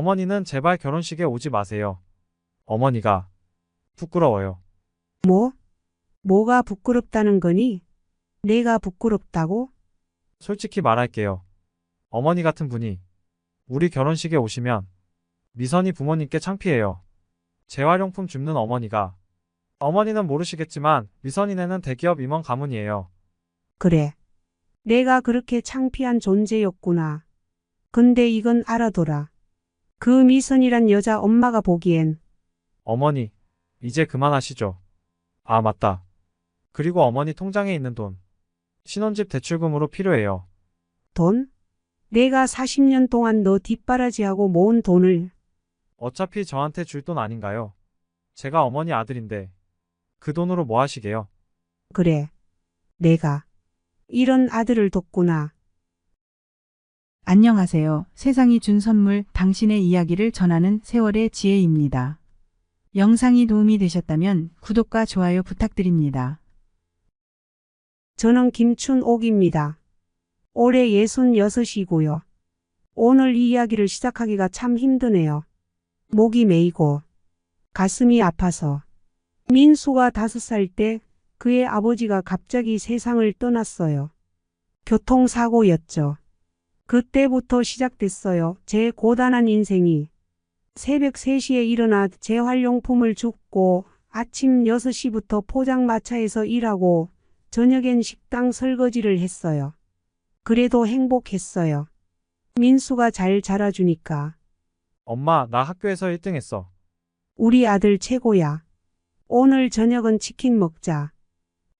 어머니는 제발 결혼식에 오지 마세요. 어머니가 부끄러워요. 뭐? 뭐가 부끄럽다는 거니? 내가 부끄럽다고? 솔직히 말할게요. 어머니 같은 분이 우리 결혼식에 오시면 미선이 부모님께 창피해요. 재활용품 줍는 어머니가 어머니는 모르시겠지만 미선이네는 대기업 임원 가문이에요. 그래. 내가 그렇게 창피한 존재였구나. 근데 이건 알아둬라. 그 미선이란 여자 엄마가 보기엔 어머니, 이제 그만하시죠. 아, 맞다. 그리고 어머니 통장에 있는 돈. 신혼집 대출금으로 필요해요. 돈? 내가 40년 동안 너 뒷바라지하고 모은 돈을 어차피 저한테 줄 돈 아닌가요? 제가 어머니 아들인데 그 돈으로 뭐 하시게요? 그래. 내가 이런 아들을 뒀구나. 안녕하세요. 세상이 준 선물 당신의 이야기를 전하는 세월의 지혜입니다. 영상이 도움이 되셨다면 구독과 좋아요 부탁드립니다. 저는 김춘옥입니다. 올해 66이고요. 오늘 이 이야기를 시작하기가 참 힘드네요. 목이 메이고 가슴이 아파서. 민수가 5살 때 그의 아버지가 갑자기 세상을 떠났어요. 교통사고였죠. 그때부터 시작됐어요. 제 고단한 인생이. 새벽 3시에 일어나 재활용품을 줍고 아침 6시부터 포장마차에서 일하고 저녁엔 식당 설거지를 했어요. 그래도 행복했어요. 민수가 잘 자라주니까. 엄마, 나 학교에서 1등 했어. 우리 아들 최고야. 오늘 저녁은 치킨 먹자.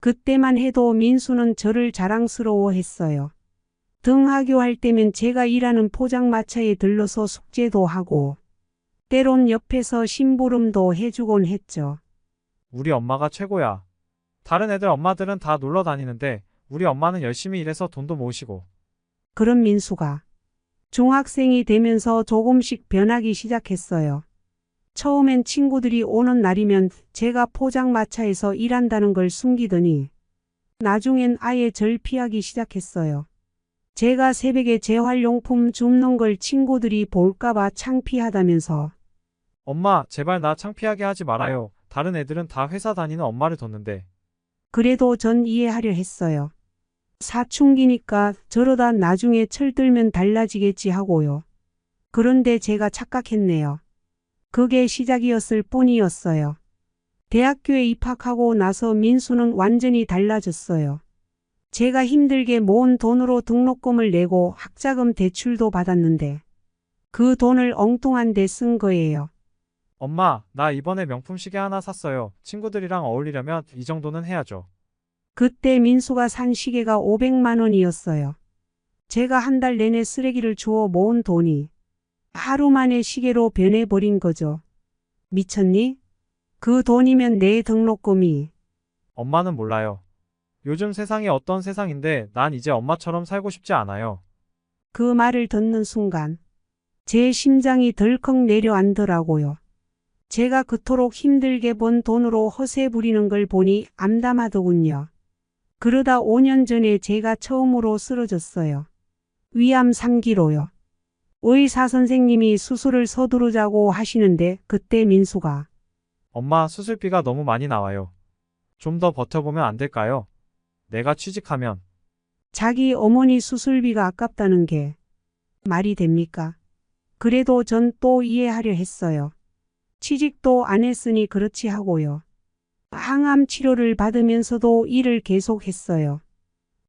그때만 해도 민수는 저를 자랑스러워했어요. 등하교할 때면 제가 일하는 포장마차에 들러서 숙제도 하고 때론 옆에서 심부름도 해주곤 했죠. 우리 엄마가 최고야. 다른 애들 엄마들은 다 놀러 다니는데 우리 엄마는 열심히 일해서 돈도 모으시고. 그런 민수가 중학생이 되면서 조금씩 변하기 시작했어요. 처음엔 친구들이 오는 날이면 제가 포장마차에서 일한다는 걸 숨기더니 나중엔 아예 절 피하기 시작했어요. 제가 새벽에 재활용품 줍는 걸 친구들이 볼까봐 창피하다면서. 엄마, 제발 나 창피하게 하지 말아요. 다른 애들은 다 회사 다니는 엄마를 뒀는데. 그래도 전 이해하려 했어요. 사춘기니까 저러다 나중에 철들면 달라지겠지 하고요. 그런데 제가 착각했네요. 그게 시작이었을 뿐이었어요. 대학교에 입학하고 나서 민수는 완전히 달라졌어요. 제가 힘들게 모은 돈으로 등록금을 내고 학자금 대출도 받았는데 그 돈을 엉뚱한 데 쓴 거예요. 엄마, 나 이번에 명품 시계 하나 샀어요. 친구들이랑 어울리려면 이 정도는 해야죠. 그때 민수가 산 시계가 500만 원이었어요. 제가 한 달 내내 쓰레기를 주워 모은 돈이 하루 만에 시계로 변해버린 거죠. 미쳤니? 그 돈이면 내 등록금이. 엄마는 몰라요. 요즘 세상이 어떤 세상인데 난 이제 엄마처럼 살고 싶지 않아요. 그 말을 듣는 순간 제 심장이 덜컥 내려앉더라고요. 제가 그토록 힘들게 번 돈으로 허세 부리는 걸 보니 암담하더군요. 그러다 5년 전에 제가 처음으로 쓰러졌어요. 위암 3기로요. 의사 선생님이 수술을 서두르자고 하시는데 그때 민수가 엄마, 수술비가 너무 많이 나와요. 좀 더 버텨보면 안 될까요? 내가 취직하면. 자기 어머니 수술비가 아깝다는 게 말이 됩니까? 그래도 전 또 이해하려 했어요. 취직도 안 했으니 그렇지 하고요. 항암 치료를 받으면서도 일을 계속했어요.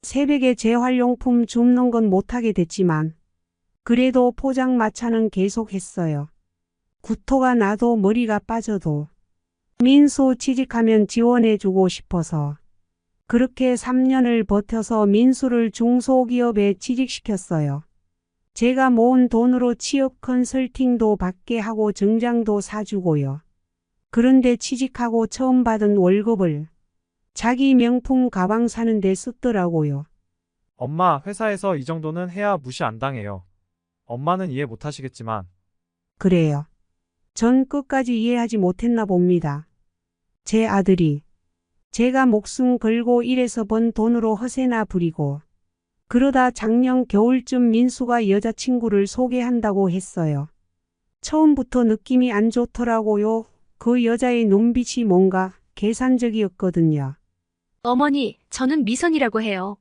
새벽에 재활용품 줍는 건 못하게 됐지만 그래도 포장마차는 계속했어요. 구토가 나도 머리가 빠져도 민수 취직하면 지원해주고 싶어서 그렇게 3년을 버텨서 민수를 중소기업에 취직시켰어요. 제가 모은 돈으로 취업 컨설팅도 받게 하고 정장도 사주고요. 그런데 취직하고 처음 받은 월급을 자기 명품 가방 사는 데 썼더라고요. 엄마, 회사에서 이 정도는 해야 무시 안 당해요. 엄마는 이해 못 하시겠지만. 그래요. 전 끝까지 이해하지 못했나 봅니다. 제 아들이 제가 목숨 걸고 일해서 번 돈으로 허세나 부리고 그러다 작년 겨울쯤 민수가 여자친구를 소개한다고 했어요. 처음부터 느낌이 안 좋더라고요. 그 여자의 눈빛이 뭔가 계산적이었거든요. 어머니, 저는 미선이라고 해요.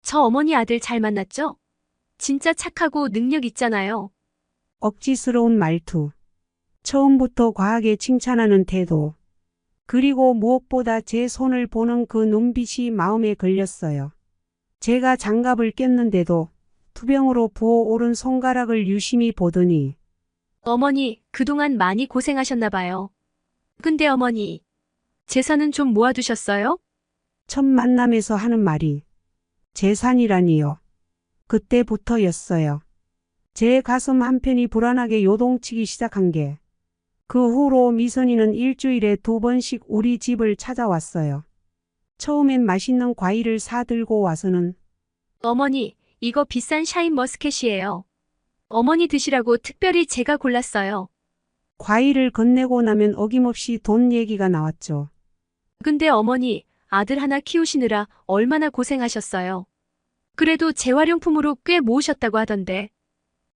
저 어머니 아들 잘 만났죠? 진짜 착하고 능력 있잖아요. 억지스러운 말투. 처음부터 과하게 칭찬하는 태도. 그리고 무엇보다 제 손을 보는 그 눈빛이 마음에 걸렸어요. 제가 장갑을 꼈는데도 투병으로 부어오른 손가락을 유심히 보더니 어머니, 그동안 많이 고생하셨나 봐요. 근데 어머니, 재산은 좀 모아두셨어요? 첫 만남에서 하는 말이 재산이라니요. 그때부터였어요. 제 가슴 한편이 불안하게 요동치기 시작한 게 그 후로 미선이는 일주일에 2번씩 우리 집을 찾아왔어요. 처음엔 맛있는 과일을 사들고 와서는 어머니, 이거 비싼 샤인머스켓이에요. 어머니 드시라고 특별히 제가 골랐어요. 과일을 건네고 나면 어김없이 돈 얘기가 나왔죠. 근데 어머니, 아들 하나 키우시느라 얼마나 고생하셨어요. 그래도 재활용품으로 꽤 모으셨다고 하던데.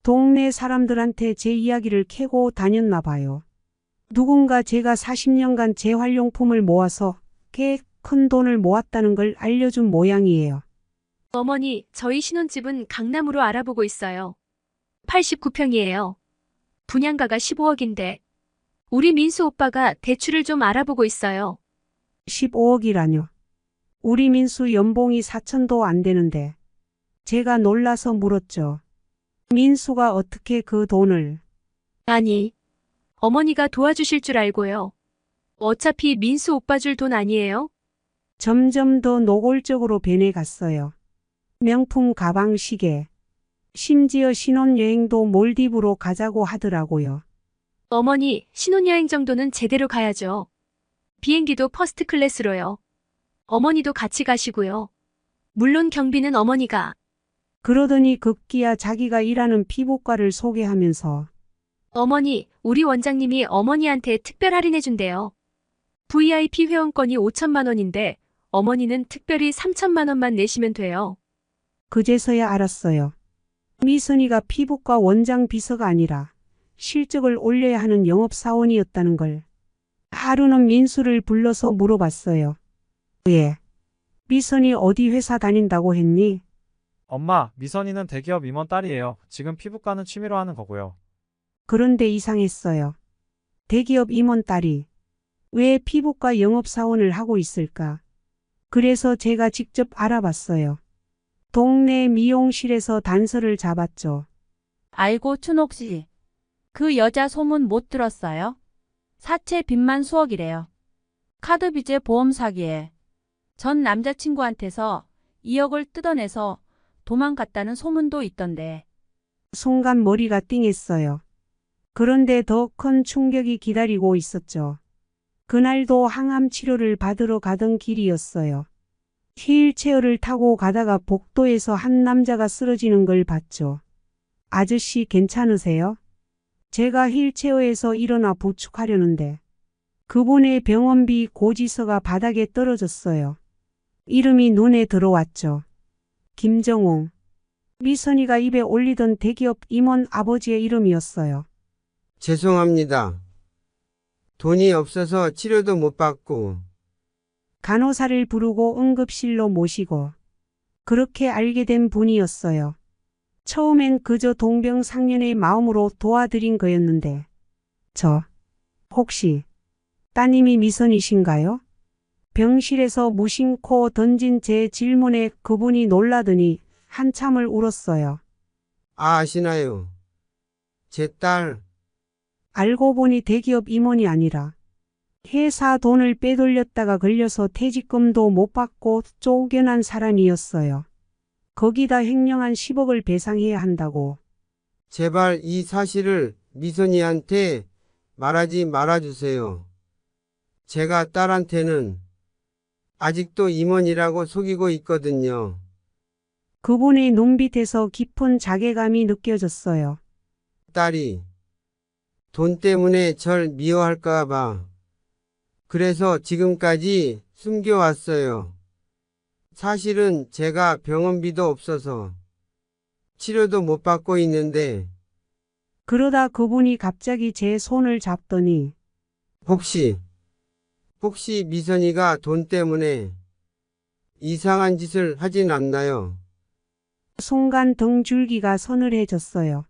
동네 사람들한테 제 이야기를 캐고 다녔나 봐요. 누군가 제가 40년간 재활용품을 모아서 꽤 큰 돈을 모았다는 걸 알려준 모양이에요. 어머니, 저희 신혼집은 강남으로 알아보고 있어요. 89평이에요. 분양가가 15억인데. 우리 민수 오빠가 대출을 좀 알아보고 있어요. 15억이라뇨. 우리 민수 연봉이 4천도 안 되는데. 제가 놀라서 물었죠. 민수가 어떻게 그 돈을. 아니, 어머니가 도와주실 줄 알고요. 어차피 민수 오빠 줄 돈 아니에요? 점점 더 노골적으로 변해갔어요. 명품 가방 시계. 심지어 신혼여행도 몰디브로 가자고 하더라고요. 어머니, 신혼여행 정도는 제대로 가야죠. 비행기도 퍼스트 클래스로요. 어머니도 같이 가시고요. 물론 경비는 어머니가. 그러더니 급기야 자기가 일하는 피부과를 소개하면서 어머니, 우리 원장님이 어머니한테 특별 할인해준대요. VIP 회원권이 5천만 원인데 어머니는 특별히 3천만 원만 내시면 돼요. 그제서야 알았어요. 미선이가 피부과 원장 비서가 아니라 실적을 올려야 하는 영업사원이었다는 걸. 하루는 민수를 불러서 물어봤어요. 예. 미선이 어디 회사 다닌다고 했니? 엄마, 미선이는 대기업 임원 딸이에요. 지금 피부과는 취미로 하는 거고요. 그런데 이상했어요. 대기업 임원 딸이 왜 피부과 영업사원을 하고 있을까? 그래서 제가 직접 알아봤어요. 동네 미용실에서 단서를 잡았죠. 아이고, 춘옥 씨. 그 여자 소문 못 들었어요? 사채 빚만 수억이래요. 카드 빚에 보험 사기에 전 남자친구한테서 2억을 뜯어내서 도망갔다는 소문도 있던데. 순간 머리가 띵했어요. 그런데 더 큰 충격이 기다리고 있었죠. 그날도 항암 치료를 받으러 가던 길이었어요. 휠체어를 타고 가다가 복도에서 한 남자가 쓰러지는 걸 봤죠. 아저씨 괜찮으세요? 제가 휠체어에서 일어나 부축하려는데 그분의 병원비 고지서가 바닥에 떨어졌어요. 이름이 눈에 들어왔죠. 김정웅. 미선이가 입에 올리던 대기업 임원 아버지의 이름이었어요. 죄송합니다. 돈이 없어서 치료도 못 받고. 간호사를 부르고 응급실로 모시고 그렇게 알게 된 분이었어요. 처음엔 그저 동병상련의 마음으로 도와드린 거였는데 혹시 따님이 미선이신가요? 병실에서 무심코 던진 제 질문에 그분이 놀라더니 한참을 울었어요. 아시나요? 제 딸. 알고 보니 대기업 임원이 아니라 회사 돈을 빼돌렸다가 걸려서 퇴직금도 못 받고 쫓겨난 사람이었어요. 거기다 횡령한 10억을 배상해야 한다고. 제발 이 사실을 미선이한테 말하지 말아주세요. 제가 딸한테는 아직도 임원이라고 속이고 있거든요. 그분의 눈빛에서 깊은 자괴감이 느껴졌어요. 딸이 돈 때문에 절 미워할까 봐. 그래서 지금까지 숨겨왔어요. 사실은 제가 병원비도 없어서 치료도 못 받고 있는데 그러다 그분이 갑자기 제 손을 잡더니 혹시 미선이가 돈 때문에 이상한 짓을 하진 않나요? 순간 등줄기가 서늘해졌어요.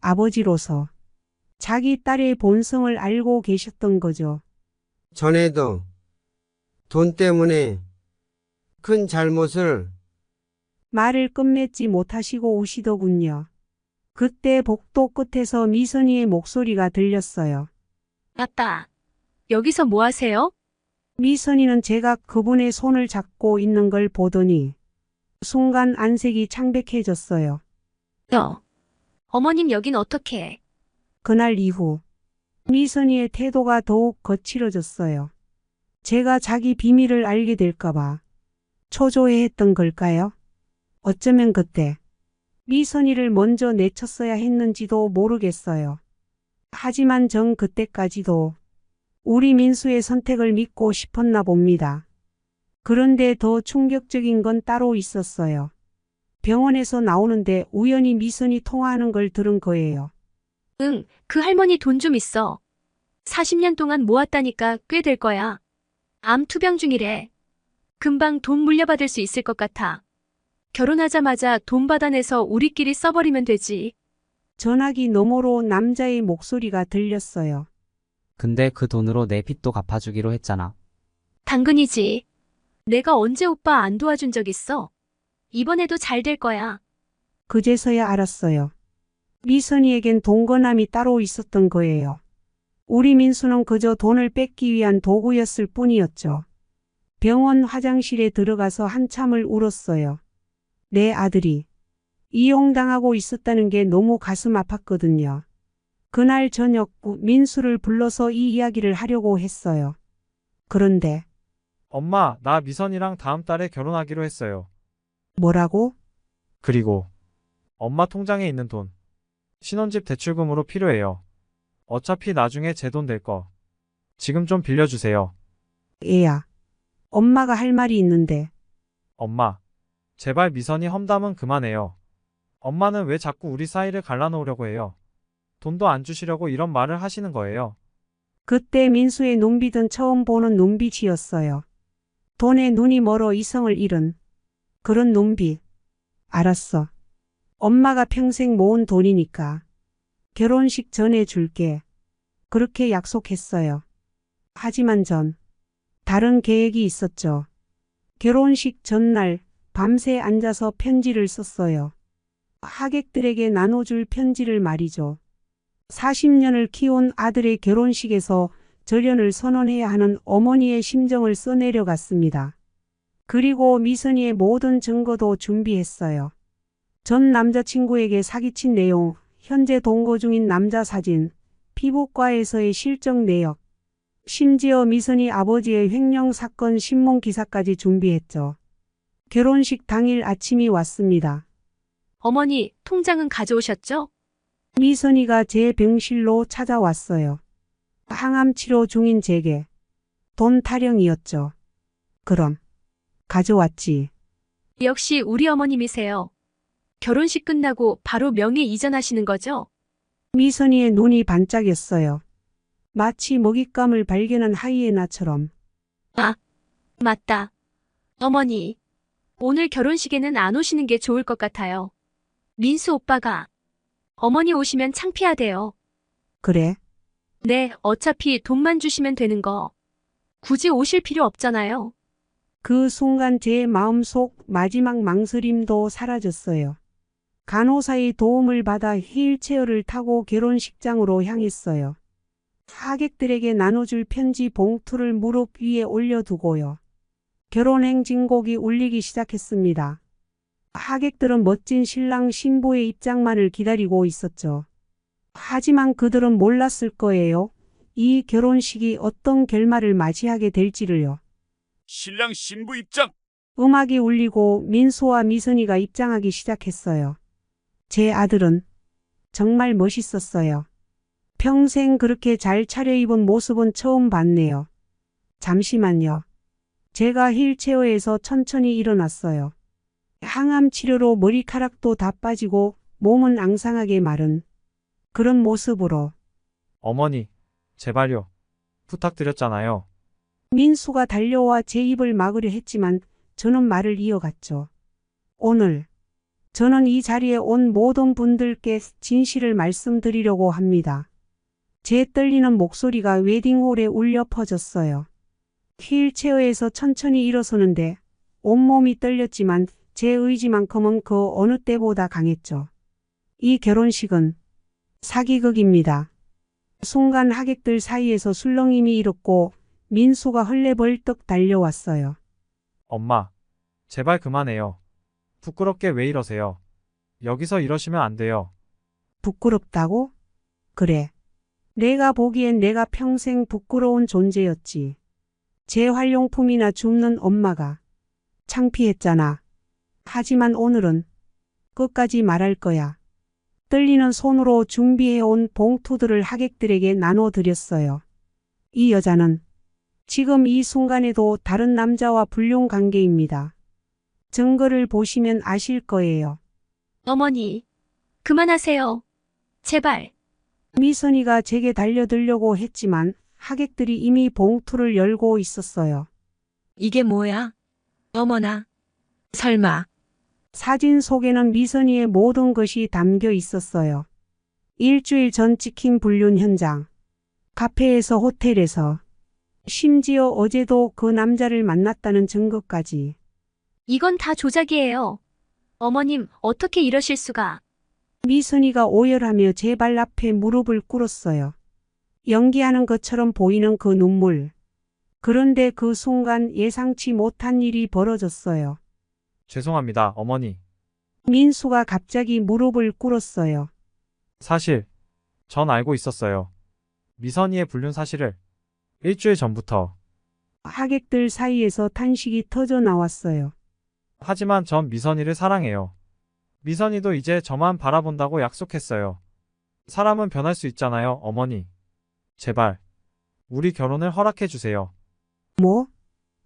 아버지로서 자기 딸의 본성을 알고 계셨던 거죠. 전에도 돈 때문에 큰 잘못을 말을 끝맺지 못하시고 우시더군요. 그때 복도 끝에서 미선이의 목소리가 들렸어요. 아빠, 여기서 뭐 하세요? 미선이는 제가 그분의 손을 잡고 있는 걸 보더니 순간 안색이 창백해졌어요. 어머님 여긴 어떻게? 그날 이후 미선이의 태도가 더욱 거칠어졌어요. 제가 자기 비밀을 알게 될까봐 초조해했던 걸까요? 어쩌면 그때 미선이를 먼저 내쳤어야 했는지도 모르겠어요. 하지만 전 그때까지도 우리 민수의 선택을 믿고 싶었나 봅니다. 그런데 더 충격적인 건 따로 있었어요. 병원에서 나오는데 우연히 미선이 통화하는 걸 들은 거예요. 응, 그 할머니 돈 좀 있어. 40년 동안 모았다니까 꽤 될 거야. 암 투병 중이래. 금방 돈 물려받을 수 있을 것 같아. 결혼하자마자 돈 받아내서 우리끼리 써버리면 되지. 전화기 너머로 남자의 목소리가 들렸어요. 근데 그 돈으로 내 빚도 갚아주기로 했잖아. 당근이지. 내가 언제 오빠 안 도와준 적 있어? 이번에도 잘 될 거야. 그제서야 알았어요. 미선이에겐 동거남이 따로 있었던 거예요. 우리 민수는 그저 돈을 뺏기 위한 도구였을 뿐이었죠. 병원 화장실에 들어가서 한참을 울었어요. 내 아들이 이용당하고 있었다는 게 너무 가슴 아팠거든요. 그날 저녁 민수를 불러서 이 이야기를 하려고 했어요. 그런데 엄마, 나 미선이랑 다음 달에 결혼하기로 했어요. 뭐라고? 그리고 엄마 통장에 있는 돈 신혼집 대출금으로 필요해요. 어차피 나중에 제 돈 될 거. 지금 좀 빌려주세요. 애야. 엄마가 할 말이 있는데. 엄마, 제발 미선이 험담은 그만해요. 엄마는 왜 자꾸 우리 사이를 갈라놓으려고 해요? 돈도 안 주시려고 이런 말을 하시는 거예요. 그때 민수의 눈빛은 처음 보는 눈빛이었어요. 돈에 눈이 멀어 이성을 잃은 그런 눈빛. 알았어. 엄마가 평생 모은 돈이니까 결혼식 전에 줄게. 그렇게 약속했어요. 하지만 전 다른 계획이 있었죠. 결혼식 전날 밤새 앉아서 편지를 썼어요. 하객들에게 나눠줄 편지를 말이죠. 40년을 키운 아들의 결혼식에서 절연을 선언해야 하는 어머니의 심정을 써내려갔습니다. 그리고 미선이의 모든 증거도 준비했어요. 전 남자친구에게 사기친 내용, 현재 동거 중인 남자 사진, 피부과에서의 실적 내역, 심지어 미선이 아버지의 횡령 사건 신문 기사까지 준비했죠. 결혼식 당일 아침이 왔습니다. 어머니, 통장은 가져오셨죠? 미선이가 제 병실로 찾아왔어요. 항암 치료 중인 제게 돈 타령이었죠. 그럼 가져왔지. 역시 우리 어머님이세요. 결혼식 끝나고 바로 명의 이전하시는 거죠? 미선이의 눈이 반짝였어요. 마치 먹잇감을 발견한 하이에나처럼. 맞다. 어머니, 오늘 결혼식에는 안 오시는 게 좋을 것 같아요. 민수 오빠가. 어머니 오시면 창피하대요. 그래? 네, 어차피 돈만 주시면 되는 거. 굳이 오실 필요 없잖아요. 그 순간 제 마음속 마지막 망설임도 사라졌어요. 간호사의 도움을 받아 휠체어를 타고 결혼식장으로 향했어요. 하객들에게 나눠줄 편지 봉투를 무릎 위에 올려두고요. 결혼행진곡이 울리기 시작했습니다. 하객들은 멋진 신랑 신부의 입장만을 기다리고 있었죠. 하지만 그들은 몰랐을 거예요. 이 결혼식이 어떤 결말을 맞이하게 될지를요. 신랑 신부 입장. 음악이 울리고 민수와 미선이가 입장하기 시작했어요. 제 아들은 정말 멋있었어요. 평생 그렇게 잘 차려입은 모습은 처음 봤네요. 잠시만요. 제가 휠체어에서 천천히 일어났어요. 항암 치료로 머리카락도 다 빠지고 몸은 앙상하게 마른 그런 모습으로 어머니, 제발요. 부탁드렸잖아요. 민수가 달려와 제 입을 막으려 했지만 저는 말을 이어갔죠. 오늘 저는 이 자리에 온 모든 분들께 진실을 말씀드리려고 합니다. 제 떨리는 목소리가 웨딩홀에 울려 퍼졌어요. 휠체어에서 천천히 일어서는데 온몸이 떨렸지만 제 의지만큼은 그 어느 때보다 강했죠. 이 결혼식은 사기극입니다. 순간 하객들 사이에서 술렁임이 일었고 민수가 헐레벌떡 달려왔어요. 엄마, 제발 그만해요. 부끄럽게 왜 이러세요? 여기서 이러시면 안 돼요. 부끄럽다고? 그래. 내가 보기엔 내가 평생 부끄러운 존재였지. 제 활용품이나 줍는 엄마가 창피했잖아. 하지만 오늘은 끝까지 말할 거야. 떨리는 손으로 준비해온 봉투들을 하객들에게 나눠드렸어요. 이 여자는 지금 이 순간에도 다른 남자와 불륜 관계입니다. 증거를 보시면 아실 거예요. 어머니, 그만하세요. 제발. 미선이가 제게 달려들려고 했지만 하객들이 이미 봉투를 열고 있었어요. 이게 뭐야? 어머나. 설마. 사진 속에는 미선이의 모든 것이 담겨 있었어요. 일주일 전 찍힌 불륜 현장, 카페에서 호텔에서, 심지어 어제도 그 남자를 만났다는 증거까지. 이건 다 조작이에요. 어머님, 어떻게 이러실 수가. 미선이가 오열하며 제 발 앞에 무릎을 꿇었어요. 연기하는 것처럼 보이는 그 눈물. 그런데 그 순간 예상치 못한 일이 벌어졌어요. 죄송합니다, 어머니. 민수가 갑자기 무릎을 꿇었어요. 사실, 전 알고 있었어요. 미선이의 불륜 사실을 일주일 전부터. 하객들 사이에서 탄식이 터져 나왔어요. 하지만 전 미선이를 사랑해요. 미선이도 이제 저만 바라본다고 약속했어요. 사람은 변할 수 있잖아요, 어머니. 제발, 우리 결혼을 허락해 주세요. 뭐?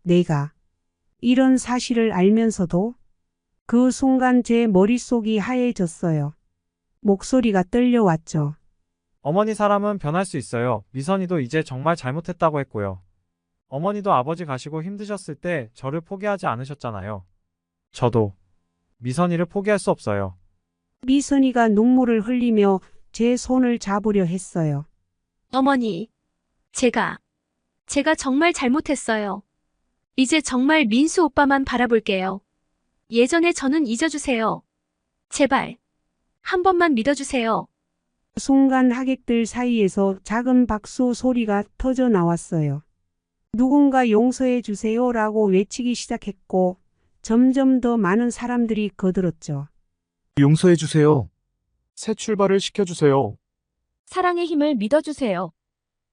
내가 이런 사실을 알면서도 그 순간 제 머릿속이 하얘졌어요. 목소리가 떨려왔죠. 어머니 사람은 변할 수 있어요. 미선이도 이제 정말 잘못했다고 했고요. 어머니도 아버지 가시고 힘드셨을 때 저를 포기하지 않으셨잖아요. 저도 미선이를 포기할 수 없어요. 미선이가 눈물을 흘리며 제 손을 잡으려 했어요. 어머니, 제가 정말 잘못했어요. 이제 정말 민수 오빠만 바라볼게요. 예전에 저는 잊어주세요. 제발, 한 번만 믿어주세요. 순간 하객들 사이에서 작은 박수 소리가 터져 나왔어요. 누군가 용서해 주세요라고 외치기 시작했고 점점 더 많은 사람들이 거들었죠. 용서해 주세요. 새 출발을 시켜주세요. 사랑의 힘을 믿어주세요.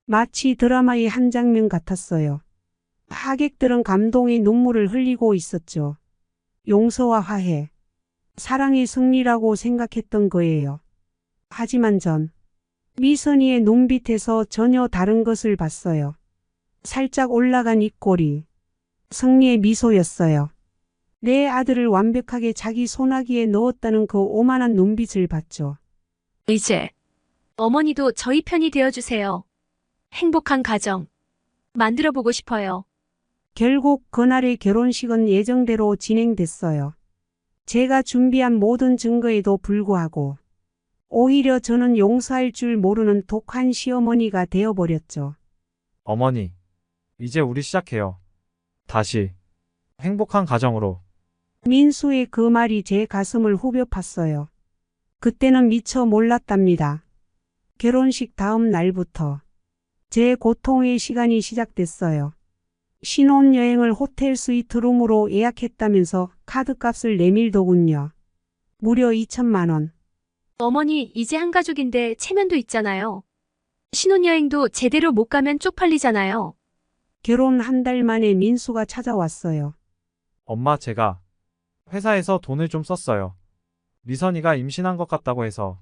마치 드라마의 한 장면 같았어요. 하객들은 감동의 눈물을 흘리고 있었죠. 용서와 화해, 사랑의 승리라고 생각했던 거예요. 하지만 전 미선이의 눈빛에서 전혀 다른 것을 봤어요. 살짝 올라간 입꼬리, 승리의 미소였어요. 내 아들을 완벽하게 자기 소나기에 넣었다는 그 오만한 눈빛을 봤죠. 이제 어머니도 저희 편이 되어주세요. 행복한 가정 만들어보고 싶어요. 결국 그날의 결혼식은 예정대로 진행됐어요. 제가 준비한 모든 증거에도 불구하고 오히려 저는 용서할 줄 모르는 독한 시어머니가 되어버렸죠. 어머니, 이제 우리 시작해요. 다시 행복한 가정으로. 민수의 그 말이 제 가슴을 후벼 팠어요. 그때는 미처 몰랐답니다. 결혼식 다음 날부터 제 고통의 시간이 시작됐어요. 신혼여행을 호텔 스위트룸으로 예약했다면서 카드값을 내밀더군요. 무려 2천만 원. 어머니, 이제 한 가족인데 체면도 있잖아요. 신혼여행도 제대로 못 가면 쪽팔리잖아요. 결혼 한 달 만에 민수가 찾아왔어요. 엄마, 제가 회사에서 돈을 좀 썼어요. 미선이가 임신한 것 같다고 해서.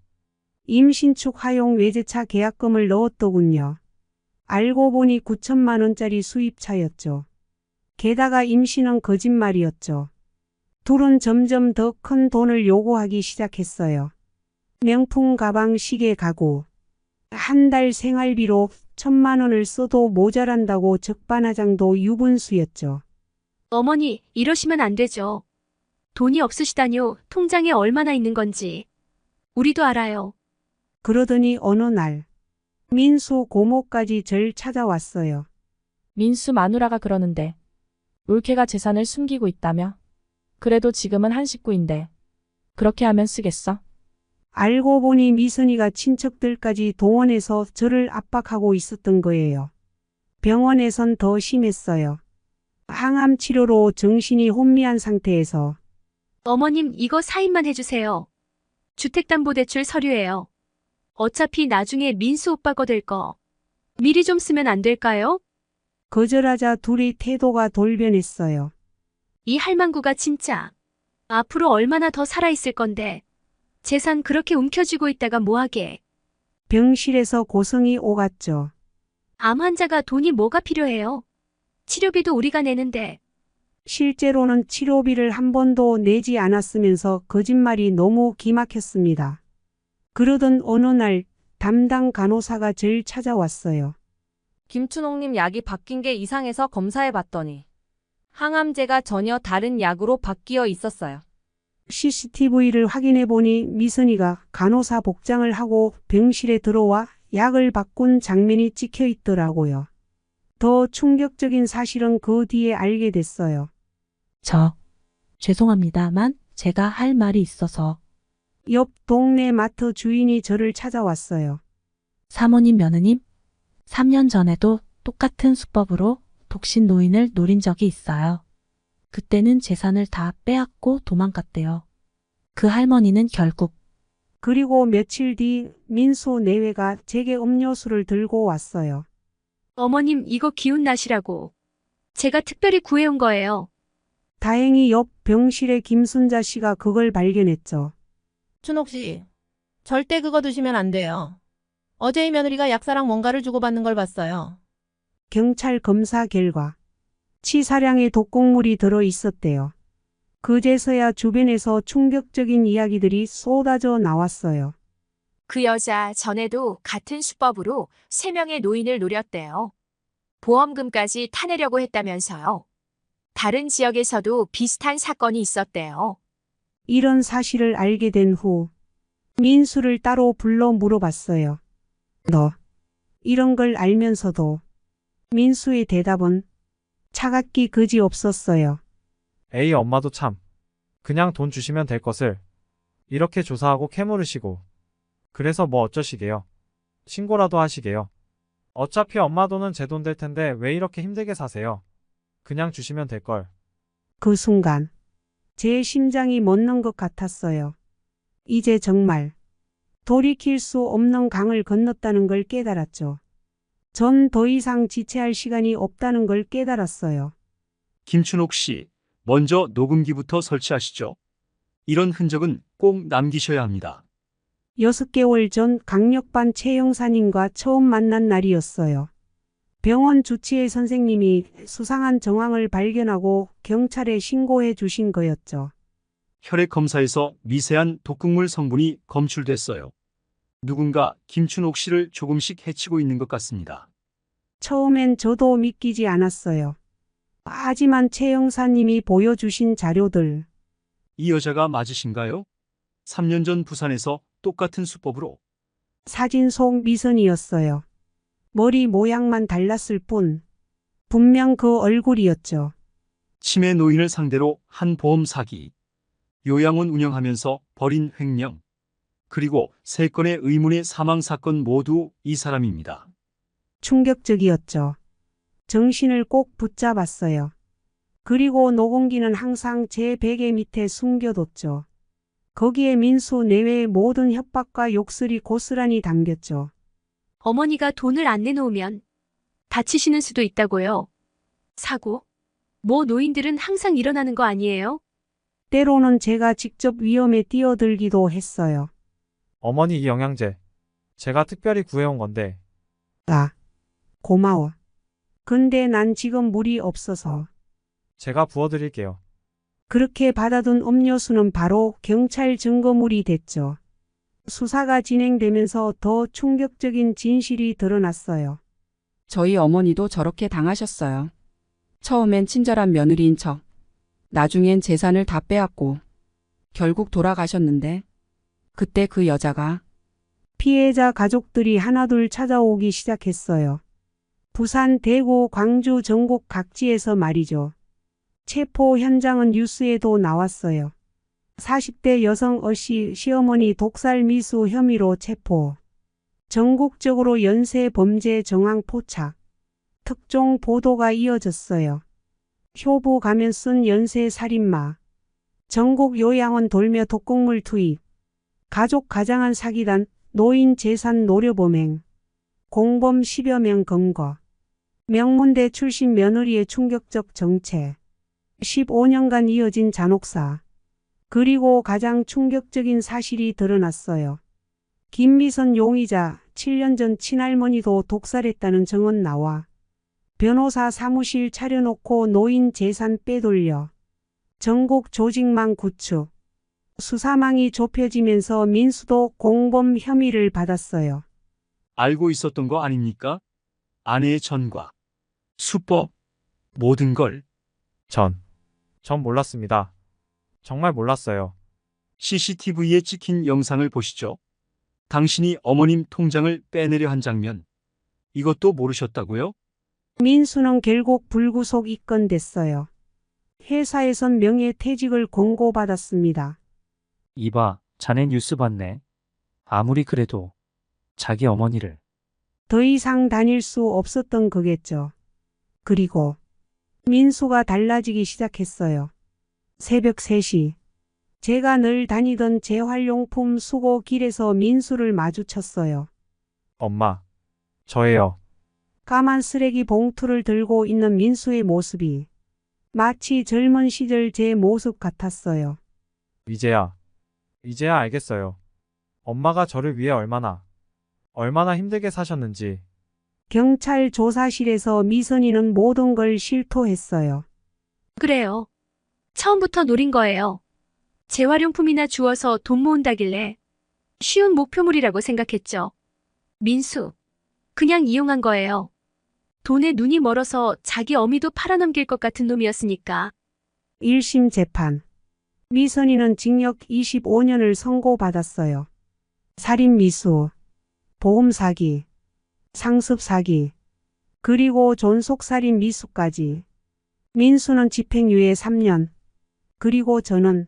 임신축 하용 외제차 계약금을 넣었더군요. 알고 보니 9천만 원짜리 수입차였죠. 게다가 임신은 거짓말이었죠. 둘은 점점 더 큰 돈을 요구하기 시작했어요. 명품 가방, 시계, 가구. 한 달 생활비로 1,000만 원을 써도 모자란다고 적반하장도 유분수였죠. 어머니, 이러시면 안 되죠. 돈이 없으시다뇨. 통장에 얼마나 있는 건지. 우리도 알아요. 그러더니 어느 날 민수 고모까지 절 찾아왔어요. 민수 마누라가 그러는데 올케가 재산을 숨기고 있다며? 그래도 지금은 한 식구인데 그렇게 하면 쓰겠어? 알고 보니 미선이가 친척들까지 동원해서 저를 압박하고 있었던 거예요. 병원에선 더 심했어요. 항암 치료로 정신이 혼미한 상태에서. 어머님, 이거 사인만 해주세요. 주택담보대출 서류예요. 어차피 나중에 민수 오빠 거 될 거. 미리 좀 쓰면 안 될까요? 거절하자 둘이 태도가 돌변했어요. 이 할망구가 진짜 앞으로 얼마나 더 살아있을 건데 재산 그렇게 움켜쥐고 있다가 뭐하게. 병실에서 고성이 오갔죠. 암 환자가 돈이 뭐가 필요해요. 치료비도 우리가 내는데. 실제로는 치료비를 한 번도 내지 않았으면서 거짓말이 너무 기막혔습니다. 그러던 어느 날 담당 간호사가 절 찾아왔어요. 김춘옥님 약이 바뀐 게 이상해서 검사해봤더니 항암제가 전혀 다른 약으로 바뀌어 있었어요. CCTV를 확인해보니 미선이가 간호사 복장을 하고 병실에 들어와 약을 바꾼 장면이 찍혀 있더라고요. 더 충격적인 사실은 그 뒤에 알게 됐어요. 죄송합니다만 제가 할 말이 있어서. 옆 동네 마트 주인이 저를 찾아왔어요. 사모님 며느님, 3년 전에도 똑같은 수법으로 독신 노인을 노린 적이 있어요. 그때는 재산을 다 빼앗고 도망갔대요. 그 할머니는 결국. 그리고 며칠 뒤 민수 내외가 제게 음료수를 들고 왔어요. 어머님, 이거 기운 나시라고. 제가 특별히 구해온 거예요. 다행히 옆 병실의 김순자 씨가 그걸 발견했죠. 춘옥 씨, 절대 그거 드시면 안 돼요. 어제 이 며느리가 약사랑 뭔가를 주고받는 걸 봤어요. 경찰 검사 결과 치사량의 독곡물이 들어 있었대요. 그제서야 주변에서 충격적인 이야기들이 쏟아져 나왔어요. 그 여자 전에도 같은 수법으로 3명의 노인을 노렸대요. 보험금까지 타내려고 했다면서요. 다른 지역에서도 비슷한 사건이 있었대요. 이런 사실을 알게 된 후 민수를 따로 불러 물어봤어요. 너 이런 걸 알면서도. 민수의 대답은 차갑기 그지 없었어요. 에이, 엄마도 참. 그냥 돈 주시면 될 것을 이렇게 조사하고 캐물으시고. 그래서 뭐 어쩌시게요. 신고라도 하시게요. 어차피 엄마 돈은 제 돈 될 텐데 왜 이렇게 힘들게 사세요. 그냥 주시면 될 걸. 그 순간 제 심장이 멎는 것 같았어요. 이제 정말 돌이킬 수 없는 강을 건넜다는 걸 깨달았죠. 전 더 이상 지체할 시간이 없다는 걸 깨달았어요. 김춘옥 씨, 먼저 녹음기부터 설치하시죠. 이런 흔적은 꼭 남기셔야 합니다. 6개월 전 강력반 최 형사님과 처음 만난 날이었어요. 병원 주치의 선생님이 수상한 정황을 발견하고 경찰에 신고해 주신 거였죠. 혈액 검사에서 미세한 독극물 성분이 검출됐어요. 누군가 김춘옥 씨를 조금씩 해치고 있는 것 같습니다. 처음엔 저도 믿기지 않았어요. 하지만 최 형사님이 보여주신 자료들. 이 여자가 맞으신가요? 3년 전 부산에서 똑같은 수법으로. 사진 속 미선이었어요. 머리 모양만 달랐을 뿐 분명 그 얼굴이었죠. 치매 노인을 상대로 한 보험 사기. 요양원 운영하면서 벌인 횡령. 그리고 3건의 의문의 사망 사건 모두 이 사람입니다. 충격적이었죠. 정신을 꼭 붙잡았어요. 그리고 녹음기는 항상 제 베개 밑에 숨겨뒀죠. 거기에 민수 내외의 모든 협박과 욕설이 고스란히 담겼죠. 어머니가 돈을 안 내놓으면 다치시는 수도 있다고요. 사고? 뭐 노인들은 항상 일어나는 거 아니에요? 때로는 제가 직접 위험에 뛰어들기도 했어요. 어머니, 이 영양제 제가 특별히 구해온 건데. 아, 고마워. 근데 난 지금 물이 없어서. 제가 부어드릴게요. 그렇게 받아둔 음료수는 바로 경찰 증거물이 됐죠. 수사가 진행되면서 더 충격적인 진실이 드러났어요. 저희 어머니도 저렇게 당하셨어요. 처음엔 친절한 며느리인 척, 나중엔 재산을 다 빼앗고 결국 돌아가셨는데 그때 그 여자가 피해자 가족들이 하나둘 찾아오기 시작했어요. 부산, 대구, 광주, 전국 각지에서 말이죠. 체포 현장은 뉴스에도 나왔어요. 40대 여성 어씨 시어머니 독살 미수 혐의로 체포. 전국적으로 연쇄 범죄 정황 포착. 특종 보도가 이어졌어요. 효부 가면 쓴 연쇄 살인마. 전국 요양원 돌며 독극물 투입. 가족 가장한 사기단, 노인 재산 노려범행. 공범 10여 명 검거. 명문대 출신 며느리의 충격적 정체. 15년간 이어진 잔혹사. 그리고 가장 충격적인 사실이 드러났어요. 김미선 용의자 7년 전 친할머니도 독살했다는 증언 나와. 변호사 사무실 차려놓고 노인 재산 빼돌려. 전국 조직망 구축. 수사망이 좁혀지면서 민수도 공범 혐의를 받았어요. 알고 있었던 거 아닙니까? 아내의 전과, 수법, 모든 걸. 전 몰랐습니다. 정말 몰랐어요. CCTV에 찍힌 영상을 보시죠. 당신이 어머님 통장을 빼내려 한 장면. 이것도 모르셨다고요? 민수는 결국 불구속 입건됐어요. 회사에선 명예퇴직을 권고받았습니다. 이봐, 자네 뉴스 봤네. 아무리 그래도 자기 어머니를. 더 이상 다닐 수 없었던 거겠죠. 그리고 민수가 달라지기 시작했어요. 새벽 3시. 제가 늘 다니던 재활용품 수거 길에서 민수를 마주쳤어요. 엄마, 저예요. 까만 쓰레기 봉투를 들고 있는 민수의 모습이 마치 젊은 시절 제 모습 같았어요. 이제야 알겠어요. 엄마가 저를 위해 얼마나 힘들게 사셨는지. 경찰 조사실에서 미선이는 모든 걸 실토했어요. 그래요. 처음부터 노린 거예요. 재활용품이나 주워서 돈 모은다길래 쉬운 목표물이라고 생각했죠. 민수, 그냥 이용한 거예요. 돈에 눈이 멀어서 자기 어미도 팔아넘길 것 같은 놈이었으니까. 1심 재판. 미선이는 징역 25년을 선고받았어요. 살인 미수, 보험 사기, 상습 사기, 그리고 존속살인 미수까지. 민수는 집행유예 3년. 그리고 저는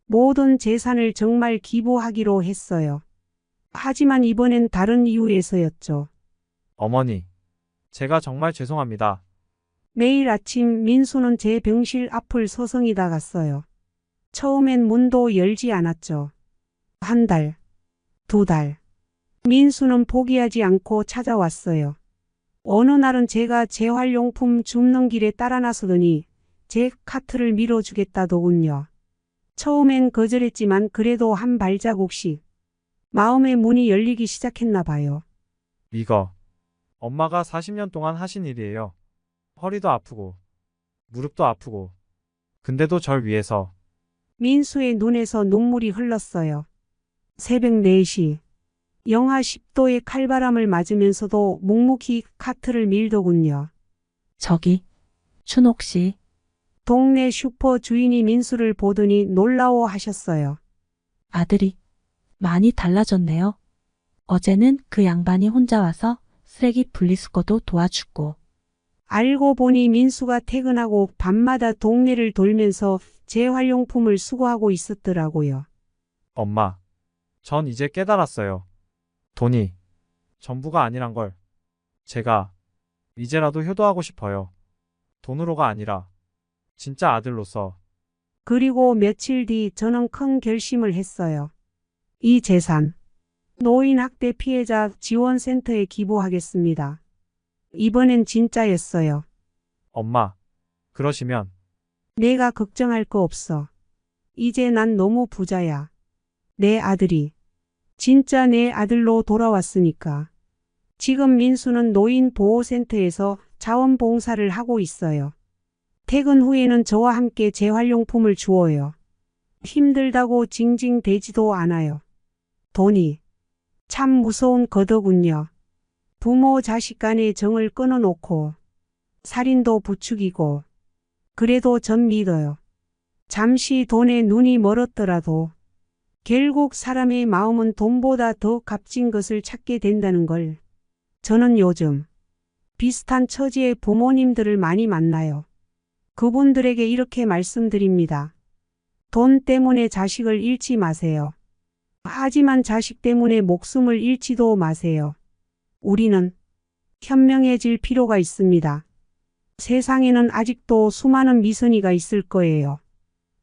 모든 재산을 정말 기부하기로 했어요. 하지만 이번엔 다른 이유에서였죠. 어머니, 제가 정말 죄송합니다. 매일 아침 민수는 제 병실 앞을 서성이다 갔어요. 처음엔 문도 열지 않았죠. 1달, 2달. 민수는 포기하지 않고 찾아왔어요. 어느 날은 제가 재활용품 줍는 길에 따라 나서더니 제 카트를 밀어주겠다더군요. 처음엔 거절했지만 그래도 한 발자국씩 마음의 문이 열리기 시작했나 봐요. 이거 엄마가 40년 동안 하신 일이에요. 허리도 아프고 무릎도 아프고 근데도 절 위해서. 민수의 눈에서 눈물이 흘렀어요. 새벽 4시. 영하 10도의 칼바람을 맞으면서도 묵묵히 카트를 밀더군요. 저기, 춘옥 씨. 동네 슈퍼 주인이 민수를 보더니 놀라워하셨어요. 아들이 많이 달라졌네요. 어제는 그 양반이 혼자 와서 쓰레기 분리수거도 도와주고. 알고 보니 민수가 퇴근하고 밤마다 동네를 돌면서 재활용품을 수거하고 있었더라고요. 엄마, 전 이제 깨달았어요. 돈이 전부가 아니란 걸. 제가 이제라도 효도하고 싶어요. 돈으로가 아니라 진짜 아들로서. 그리고 며칠 뒤 저는 큰 결심을 했어요. 이 재산, 노인학대 피해자 지원센터에 기부하겠습니다. 이번엔 진짜였어요. 엄마, 그러시면 내가 걱정할 거 없어. 이제 난 너무 부자야. 내 아들이 진짜 내 아들로 돌아왔으니까. 지금 민수는 노인보호센터에서 자원봉사를 하고 있어요. 퇴근 후에는 저와 함께 재활용품을 주어요. 힘들다고 징징대지도 않아요. 돈이 참 무서운 거더군요. 부모 자식 간의 정을 끊어놓고 살인도 부추기고 그래도 전 믿어요. 잠시 돈에 눈이 멀었더라도 결국 사람의 마음은 돈보다 더 값진 것을 찾게 된다는 걸 저는 요즘 비슷한 처지의 부모님들을 많이 만나요. 그분들에게 이렇게 말씀드립니다. 돈 때문에 자식을 잃지 마세요. 하지만 자식 때문에 목숨을 잃지도 마세요. 우리는 현명해질 필요가 있습니다. 세상에는 아직도 수많은 미선이가 있을 거예요.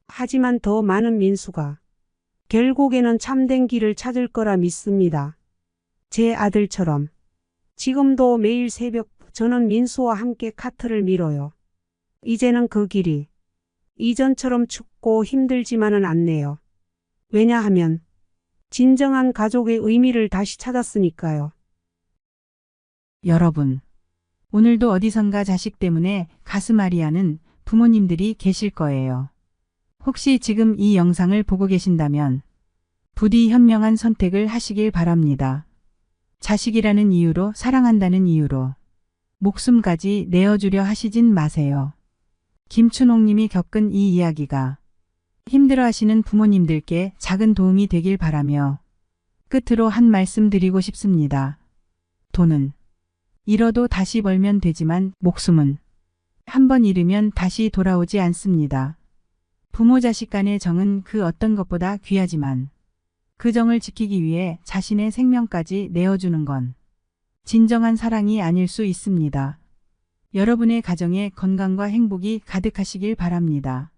하지만 더 많은 민수가 결국에는 참된 길을 찾을 거라 믿습니다. 제 아들처럼 지금도 매일 새벽 저는 민수와 함께 카트를 밀어요. 이제는 그 길이 이전처럼 춥고 힘들지만은 않네요. 왜냐하면 진정한 가족의 의미를 다시 찾았으니까요. 여러분, 오늘도 어디선가 자식 때문에 가슴 아리하는 부모님들이 계실 거예요. 혹시 지금 이 영상을 보고 계신다면 부디 현명한 선택을 하시길 바랍니다. 자식이라는 이유로, 사랑한다는 이유로 목숨까지 내어주려 하시진 마세요. 김춘옥 님이 겪은 이 이야기가 힘들어하시는 부모님들께 작은 도움이 되길 바라며 끝으로 한 말씀 드리고 싶습니다. 돈은 잃어도 다시 벌면 되지만 목숨은 한번 잃으면 다시 돌아오지 않습니다. 부모 자식 간의 정은 그 어떤 것보다 귀하지만 그 정을 지키기 위해 자신의 생명까지 내어주는 건 진정한 사랑이 아닐 수 있습니다. 여러분의 가정에 건강과 행복이 가득하시길 바랍니다.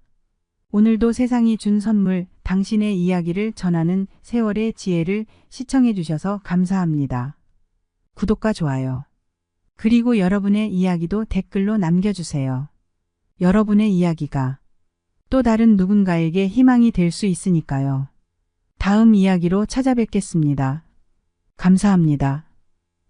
오늘도 세상이 준 선물, 당신의 이야기를 전하는 세월의 지혜를 시청해 주셔서 감사합니다. 구독과 좋아요. 그리고 여러분의 이야기도 댓글로 남겨주세요. 여러분의 이야기가 또 다른 누군가에게 희망이 될 수 있으니까요. 다음 이야기로 찾아뵙겠습니다. 감사합니다.